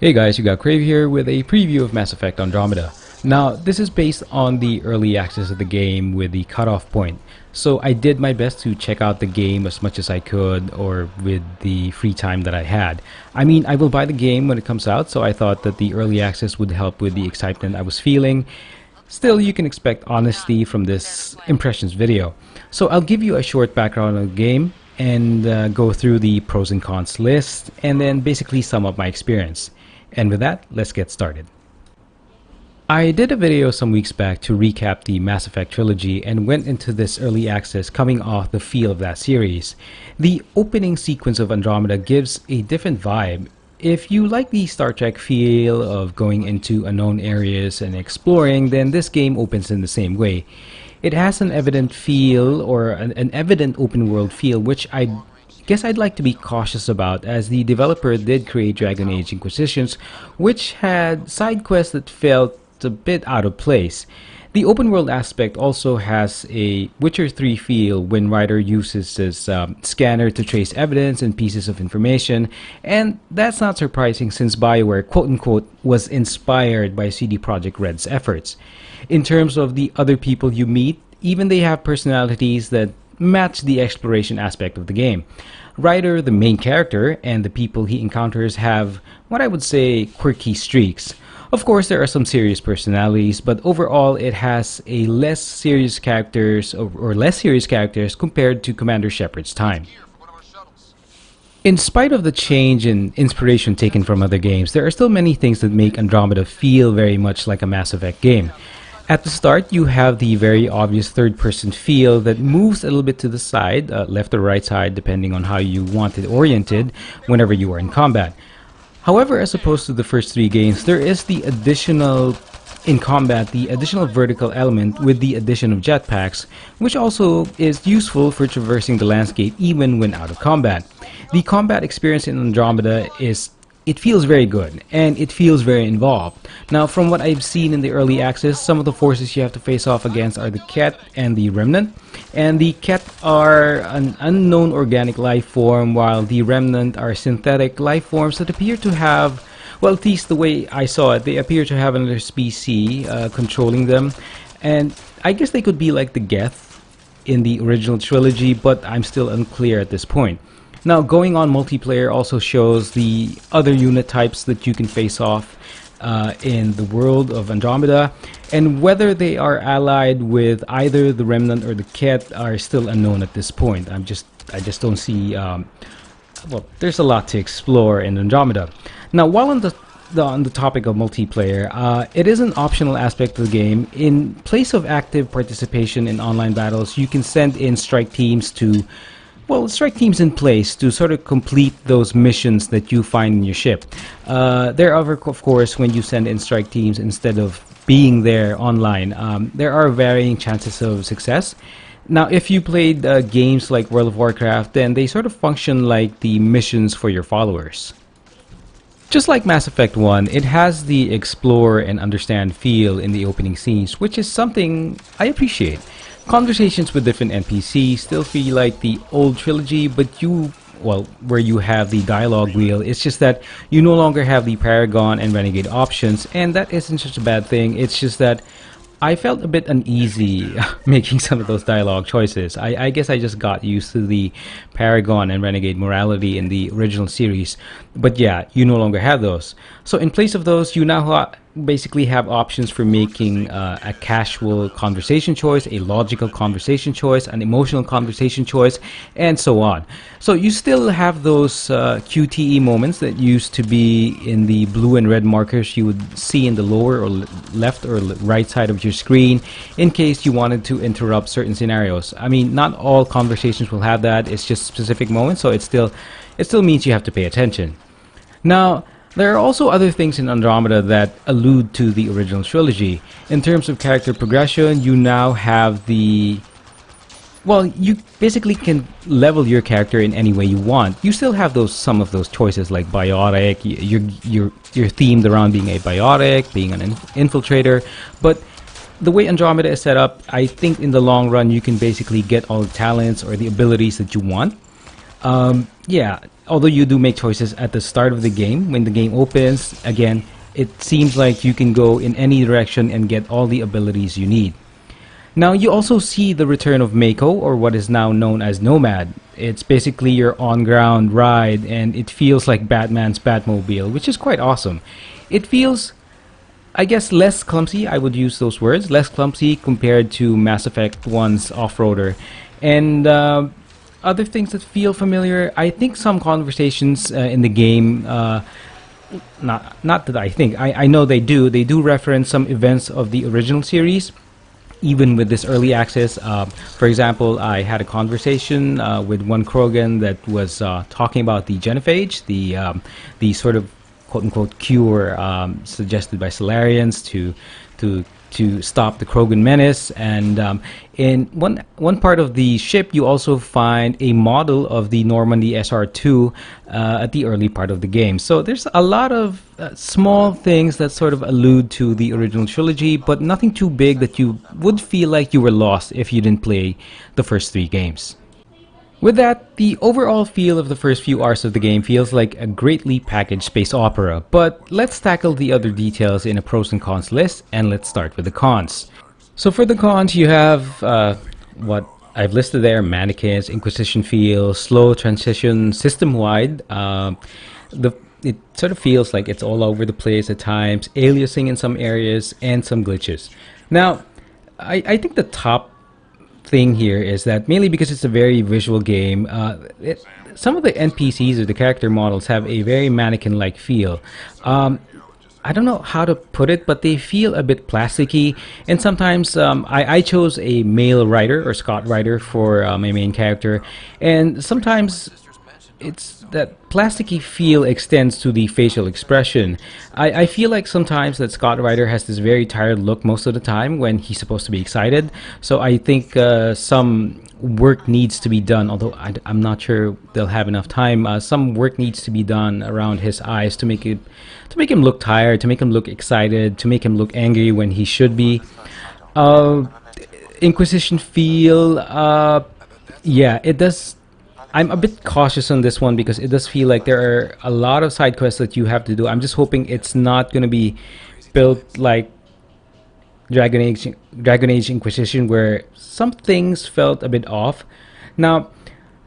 Hey guys, you got Crave here with a preview of Mass Effect Andromeda. Now, this is based on the early access of the game with the cutoff point. So I did my best to check out the game as much as I could, or with the free time that I had. I mean, I will buy the game when it comes out, so I thought that the early access would help with the excitement I was feeling. Still, you can expect honesty from this impressions video. So I'll give you a short background on the game and go through the pros and cons list, and then basically sum up my experience. And with that, let's get started. I did a video some weeks back to recap the Mass Effect trilogy and went into this early access coming off the feel of that series. The opening sequence of Andromeda gives a different vibe. If you like the Star Trek feel of going into unknown areas and exploring, then this game opens in the same way. It has an evident feel, or an evident open world feel, which I guess I'd like to be cautious about, as the developer did create Dragon Age Inquisitions, which had side quests that felt a bit out of place. The open world aspect also has a Witcher 3 feel when Ryder uses his scanner to trace evidence and pieces of information, and that's not surprising since Bioware quote-unquote was inspired by CD Projekt Red's efforts. In terms of the other people you meet, even they have personalities that match the exploration aspect of the game. Ryder, the main character, and the people he encounters have what I would say quirky streaks. Of course, there are some serious personalities, but overall it has a less serious characters or less serious characters compared to Commander Shepard's time. In spite of the change in inspiration taken from other games, there are still many things that make Andromeda feel very much like a Mass Effect game. At the start, you have the very obvious third-person feel that moves a little bit to the side, left or right side, depending on how you want it oriented whenever you are in combat. However, as opposed to the first three games, there is the additional vertical element with the addition of jetpacks, which also is useful for traversing the landscape even when out of combat. The combat experience in Andromeda it feels very good, and it feels very involved. Now, from what I've seen in the early access, some of the forces you have to face off against are the Ket and the Remnant. And the Ket are an unknown organic life form, while the Remnant are synthetic life forms that appear to have, well, at least the way I saw it, they appear to have another species controlling them. And I guess they could be like the Geth in the original trilogy, but I'm still unclear at this point. Now, going on multiplayer also shows the other unit types that you can face off in the world of Andromeda, and whether they are allied with either the Remnant or the Ket are still unknown at this point. I just don't see. Well, there's a lot to explore in Andromeda. Now, while on the topic of multiplayer, it is an optional aspect of the game. In place of active participation in online battles, you can send in strike teams in place to sort of complete those missions that you find in your ship. There are, of course, when you send in strike teams instead of being there online, there are varying chances of success. Now, if you played games like World of Warcraft, then they sort of function like the missions for your followers. Just like Mass Effect 1, it has the explore and understand feel in the opening scenes, which is something I appreciate. Conversations with different NPCs still feel like the old trilogy, but where you have the dialogue wheel, it's just that you no longer have the Paragon and Renegade options, and that isn't such a bad thing. It's just that I felt a bit uneasy making some of those dialogue choices. I guess I just got used to the Paragon and Renegade morality in the original series, but yeah, you no longer have those. So in place of those, you now basically have options for making a casual conversation choice, a logical conversation choice, an emotional conversation choice, and so on. So you still have those QTE moments that used to be in the blue and red markers you would see in the lower or left or right side of your screen in case you wanted to interrupt certain scenarios. I mean, not all conversations will have that. It's just specific moments, so it still means you have to pay attention. Now, there are also other things in Andromeda that allude to the original trilogy. In terms of character progression, you now have you basically can level your character in any way you want. You still have some of those choices like biotic, you're themed around being a biotic, being an infiltrator, but the way Andromeda is set up, I think in the long run you can basically get all the talents or the abilities that you want. Yeah, although you do make choices at the start of the game, when the game opens, again, it seems like you can go in any direction and get all the abilities you need. Now, you also see the return of Mako, or what is now known as Nomad. It's basically your on-ground ride, and it feels like Batman's Batmobile, which is quite awesome. It feels, I guess, less clumsy, I would use those words, less clumsy compared to Mass Effect 1's off-roader. And other things that feel familiar, I think some conversations in the game, not that I think, I know they do reference some events of the original series, even with this early access. For example, I had a conversation with one Krogan that was talking about the genophage, the sort of quote-unquote cure suggested by Solarians to stop the Krogan menace. And in one part of the ship, you also find a model of the Normandy SR2 at the early part of the game. So there's a lot of small things that sort of allude to the original trilogy, but nothing too big that you would feel like you were lost if you didn't play the first 3 games. With that, the overall feel of the first few hours of the game feels like a greatly packaged space opera, but let's tackle the other details in a pros and cons list, and let's start with the cons. So for the cons, you have what I've listed there: mannequins, Inquisition feel, slow transition system-wide. It sort of feels like it's all over the place at times, aliasing in some areas, and some glitches. Now, I think the top thing here is that, mainly because it's a very visual game, some of the NPCs or the character models have a very mannequin-like feel. I don't know how to put it, but they feel a bit plasticky, and sometimes I chose a male writer, or Scott writer, for my main character, and sometimes it's that plasticky feel extends to the facial expression. I feel like sometimes that Scott Ryder has this very tired look most of the time when he's supposed to be excited. So I think some work needs to be done, although I'm not sure they'll have enough time. Some work needs to be done around his eyes to make him look tired, to make him look excited, to make him look angry when he should be. Inquisition feel, yeah, it does. I'm a bit cautious on this one because it does feel like there are a lot of side quests that you have to do. I'm just hoping it's not going to be built like Dragon Age Inquisition, where some things felt a bit off. Now,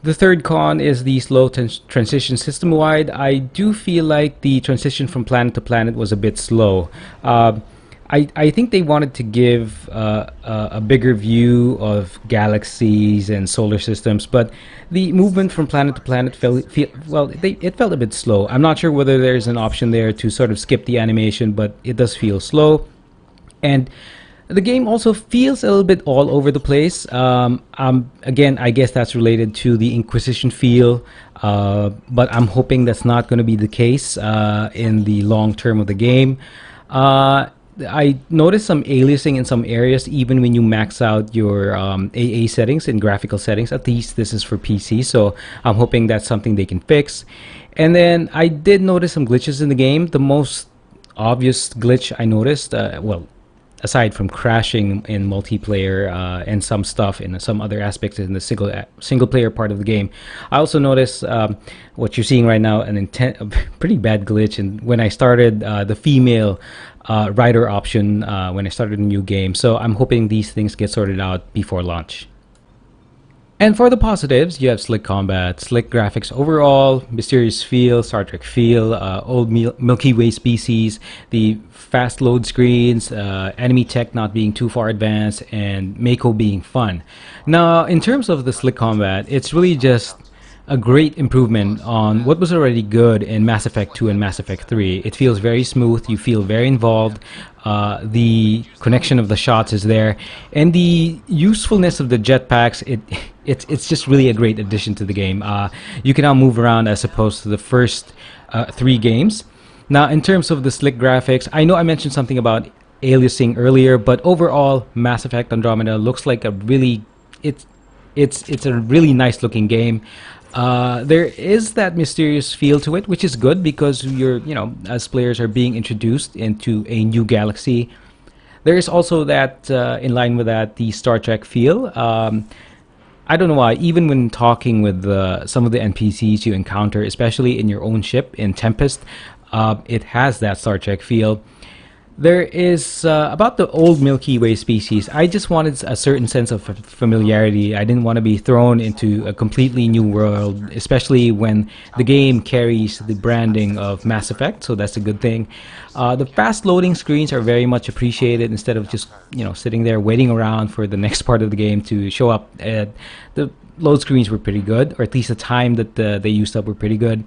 the third con is the slow transition system-wide. I do feel like the transition from planet to planet was a bit slow. I think they wanted to give a bigger view of galaxies and solar systems, but the movement from planet to planet it felt a bit slow. I'm not sure whether there's an option there to sort of skip the animation, but it does feel slow. And the game also feels a little bit all over the place. Again, I guess that's related to the Inquisition feel, but I'm hoping that's not going to be the case in the long term of the game. I noticed some aliasing in some areas, even when you max out your AA settings and graphical settings. At least this is for PC, so I'm hoping that's something they can fix. And then I did notice some glitches in the game. The most obvious glitch I noticed, aside from crashing in multiplayer and some stuff in some other aspects in the single player part of the game, I also noticed what you're seeing right now, a pretty bad glitch. And when I started the female rider option when I started a new game, so I'm hoping these things get sorted out before launch. And for the positives, you have slick combat, slick graphics overall, mysterious feel, Star Trek feel, old Milky Way species, the fast load screens, enemy tech not being too far advanced, and Mako being fun. Now, in terms of the slick combat, it's really just a great improvement on what was already good in Mass Effect 2 and Mass Effect 3. It feels very smooth, you feel very involved, the connection of the shots is there, and the usefulness of the jetpacks, it's just really a great addition to the game. You can now move around as opposed to the first 3 games. Now, in terms of the slick graphics, I know I mentioned something about aliasing earlier, but overall, Mass Effect Andromeda looks like it's a really nice looking game. There is that mysterious feel to it, which is good because as players are being introduced into a new galaxy. There is also that, in line with that, the Star Trek feel. I don't know why, even when talking with some of the NPCs you encounter, especially in your own ship in Tempest, it has that Star Trek feel. There is about the old Milky Way species. I just wanted a certain sense of familiarity. I didn't want to be thrown into a completely new world, especially when the game carries the branding of Mass Effect. So that's a good thing. The fast loading screens are very much appreciated instead of just sitting there waiting around for the next part of the game to show up. The load screens were pretty good, or at least the time that they used up were pretty good.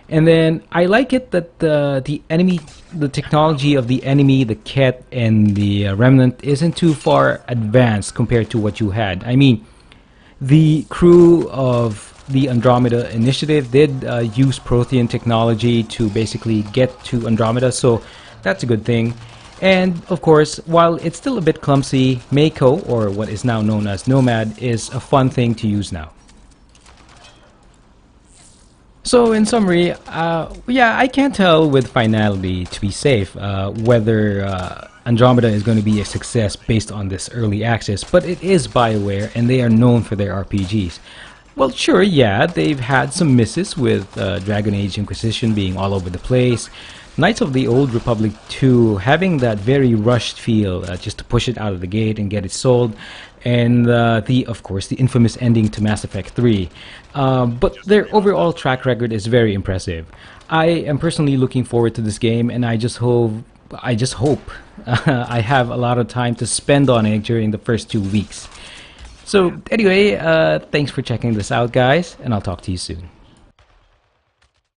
And then I like it that the technology of the enemy, the Ket, and the Remnant isn't too far advanced compared to what you had. I mean, the crew of the Andromeda Initiative did use Prothean technology to basically get to Andromeda, so that's a good thing. And of course, while it's still a bit clumsy, Mako, or what is now known as Nomad, is a fun thing to use now. So, in summary, yeah, I can't tell with finality, to be safe, whether Andromeda is going to be a success based on this early access, but it is Bioware, and they are known for their RPGs. Well, sure, yeah, they've had some misses with Dragon Age Inquisition being all over the place, Knights of the Old Republic 2 having that very rushed feel just to push it out of the gate and get it sold, and of course, the infamous ending to Mass Effect 3. But their overall track record is very impressive. I am personally looking forward to this game, and I just hope I have a lot of time to spend on it during the first 2 weeks. So anyway, thanks for checking this out, guys, and I'll talk to you soon.